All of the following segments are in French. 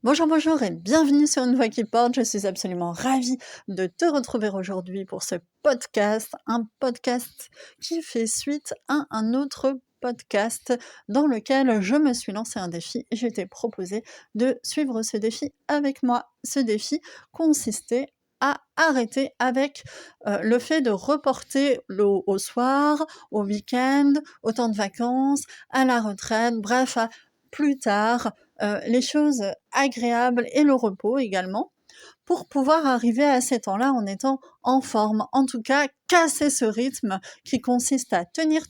Bonjour, bonjour et bienvenue sur Une Voix qui porte. Je suis absolument ravie de te retrouver aujourd'hui pour ce podcast, un podcast qui fait suite à un autre podcast dans lequel je me suis lancé un défi et j'ai été proposé de suivre ce défi avec moi. Ce défi consistait à arrêter avec le fait de reporter au soir, au week-end, au temps de vacances, à la retraite, bref, à plus tard, les choses agréables et le repos également, pour pouvoir arriver à ces temps-là en étant en forme. En tout cas, casser ce rythme qui consiste à tenir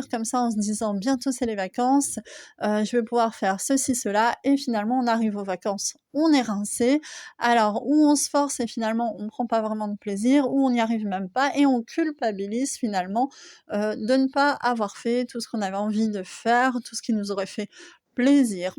comme ça en se disant bientôt c'est les vacances, je vais pouvoir faire ceci, cela, et finalement on arrive aux vacances, on est rincé, alors où on se force et finalement on prend pas vraiment de plaisir, ou on n'y arrive même pas et on culpabilise finalement de ne pas avoir fait tout ce qu'on avait envie de faire, tout ce qui nous aurait fait plaisir.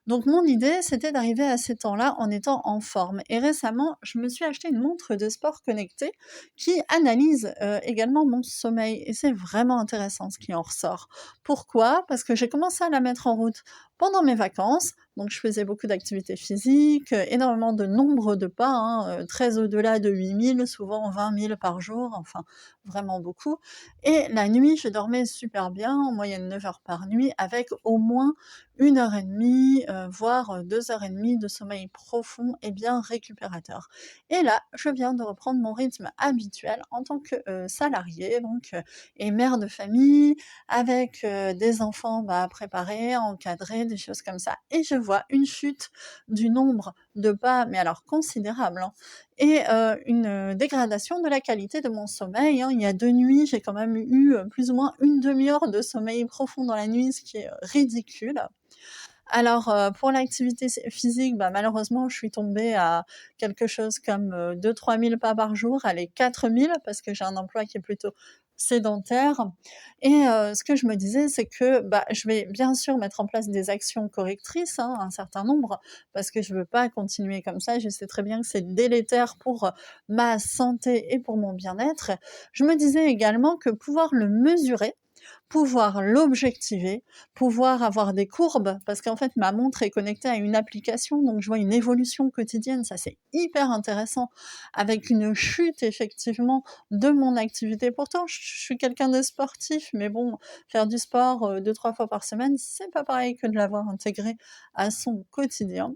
Donc mon idée, c'était d'arriver à ces temps-là en étant en forme. Et récemment, je me suis acheté une montre de sport connectée qui analyse également mon sommeil. Et c'est vraiment intéressant ce qui en ressort. Pourquoi? Parce que j'ai commencé à la mettre en route pendant mes vacances. Donc je faisais beaucoup d'activités physiques, énormément de nombre de pas, très au-delà de 8000, souvent 20 000 par jour, enfin vraiment beaucoup. Et la nuit, je dormais super bien, en moyenne 9 heures par nuit, avec au moins 1 heure et demie, voire 2 heures et demie de sommeil profond et bien récupérateur. Et là, je viens de reprendre mon rythme habituel en tant que salariée donc, et mère de famille, avec des enfants à préparer, à encadrer, des choses comme ça. Et je vois une chute du nombre de pas, mais alors considérable, hein, et une dégradation de la qualité de mon sommeil, hein. Il y a 2 nuits, j'ai quand même eu plus ou moins une demi-heure de sommeil profond dans la nuit, ce qui est ridicule. Alors, pour l'activité physique, malheureusement, je suis tombée à quelque chose comme 2 000-3 000 pas par jour, allez 4 000 parce que j'ai un emploi qui est plutôt sédentaire. Et ce que je me disais, c'est que, je vais bien sûr mettre en place des actions correctrices, hein, un certain nombre, parce que je veux pas continuer comme ça. Je sais très bien que c'est délétère pour ma santé et pour mon bien-être. Je me disais également que pouvoir le mesurer, pouvoir l'objectiver, pouvoir avoir des courbes, parce qu'en fait ma montre est connectée à une application, donc je vois une évolution quotidienne, ça c'est hyper intéressant, avec une chute effectivement de mon activité. Pourtant je suis quelqu'un de sportif, mais bon, faire du sport 2-3 fois par semaine, c'est pas pareil que de l'avoir intégré à son quotidien.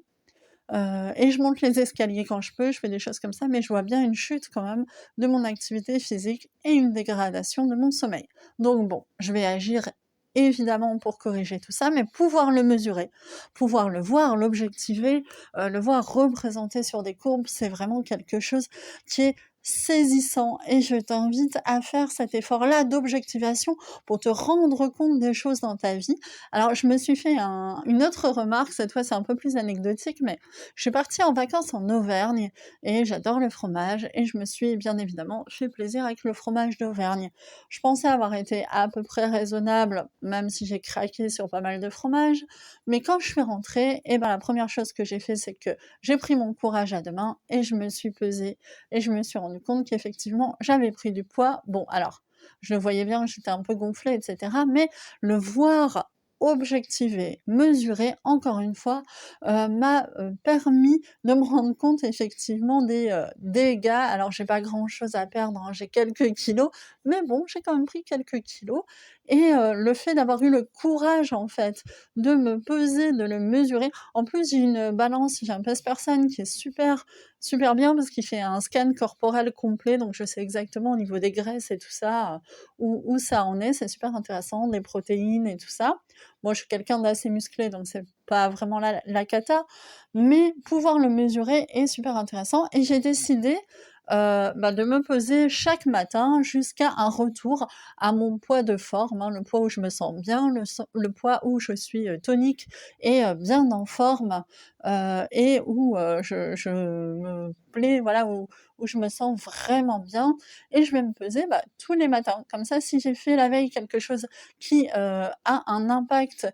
Et je monte les escaliers quand je peux, je fais des choses comme ça, mais je vois bien une chute quand même de mon activité physique et une dégradation de mon sommeil. Donc bon, je vais agir évidemment pour corriger tout ça, mais pouvoir le mesurer, pouvoir le voir, l'objectiver, le voir représenté sur des courbes, c'est vraiment quelque chose qui est saisissant, et je t'invite à faire cet effort-là d'objectivation pour te rendre compte des choses dans ta vie. Alors je me suis fait une autre remarque, cette fois c'est un peu plus anecdotique, mais je suis partie en vacances en Auvergne et j'adore le fromage, et je me suis bien évidemment fait plaisir avec le fromage d'Auvergne. Je pensais avoir été à peu près raisonnable, même si j'ai craqué sur pas mal de fromages, mais quand je suis rentrée, la première chose que j'ai fait, c'est que j'ai pris mon courage à deux mains et je me suis pesée et je me suis rendu compte qu'effectivement j'avais pris du poids. Bon, alors, je le voyais bien, j'étais un peu gonflée, etc., mais le voir objectiver, mesurer, encore une fois, m'a permis de me rendre compte effectivement des dégâts. Alors j'ai pas grand-chose à perdre, hein, j'ai quelques kilos, mais bon, j'ai quand même pris quelques kilos, et le fait d'avoir eu le courage, en fait, de me peser, de le mesurer. En plus, j'ai une balance, j'ai un pèse-personne qui est super super bien parce qu'il fait un scan corporel complet, donc je sais exactement au niveau des graisses et tout ça, où ça en est. C'est super intéressant, les protéines et tout ça. Moi, je suis quelqu'un d'assez musclé, donc c'est pas vraiment la cata, mais pouvoir le mesurer est super intéressant, et j'ai décidé de me peser chaque matin jusqu'à un retour à mon poids de forme, hein, le poids où je me sens bien, le poids où je suis tonique et bien en forme, et où je me plais, voilà, où je me sens vraiment bien, et je vais me peser tous les matins. Comme ça, si j'ai fait la veille quelque chose qui a un impact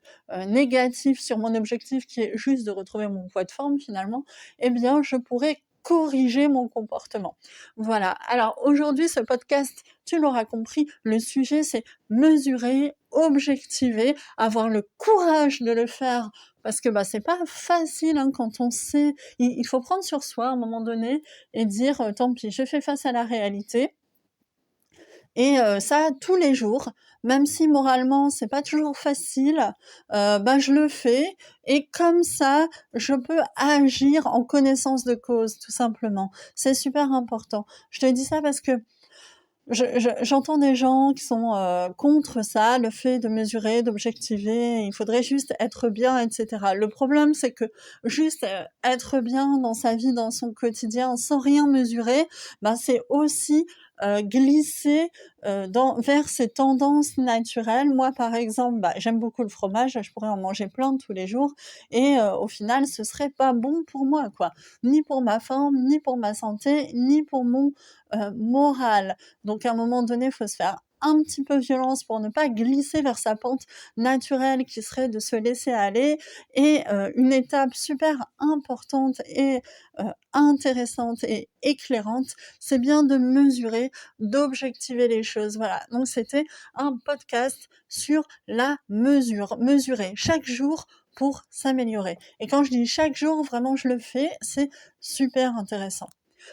négatif sur mon objectif, qui est juste de retrouver mon poids de forme finalement, eh bien je pourrais corriger mon comportement. Voilà, alors aujourd'hui ce podcast, tu l'auras compris, le sujet c'est mesurer, objectiver, avoir le courage de le faire, parce que c'est pas facile quand on sait. Il faut prendre sur soi à un moment donné et dire tant pis, je fais face à la réalité. Et ça tous les jours, même si moralement c'est pas toujours facile, je le fais et comme ça, je peux agir en connaissance de cause, tout simplement. C'est super important. Je te dis ça parce que j'entends des gens qui sont contre ça, le fait de mesurer, d'objectiver, il faudrait juste être bien, etc. Le problème, c'est que juste être bien dans sa vie, dans son quotidien, sans rien mesurer, c'est aussi glisser vers ces tendances naturelles. Moi, par exemple, j'aime beaucoup le fromage, je pourrais en manger plein tous les jours, et au final, ce serait pas bon pour moi, quoi. Ni pour ma forme, ni pour ma santé, ni pour mon moral. Donc à un moment donné, il faut se faire un petit peu violence pour ne pas glisser vers sa pente naturelle qui serait de se laisser aller. Et une étape super importante et intéressante et éclairante, c'est bien de mesurer, d'objectiver les choses. Voilà, donc c'était un podcast sur la mesure, mesurer chaque jour pour s'améliorer. Et quand je dis chaque jour, vraiment je le fais, c'est super intéressant.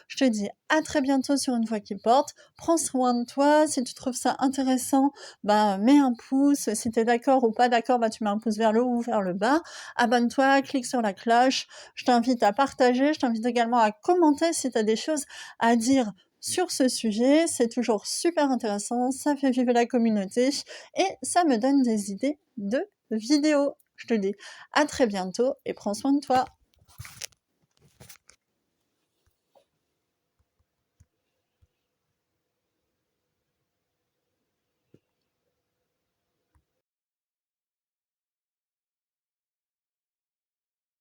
Je te dis à très bientôt sur Une Voix qui porte. Prends soin de toi. Si tu trouves ça intéressant, mets un pouce. Si tu es d'accord ou pas d'accord, tu mets un pouce vers le haut ou vers le bas. Abonne-toi, clique sur la cloche. Je t'invite à partager. Je t'invite également à commenter si tu as des choses à dire sur ce sujet. C'est toujours super intéressant. Ça fait vivre la communauté et ça me donne des idées de vidéos. Je te dis à très bientôt et prends soin de toi.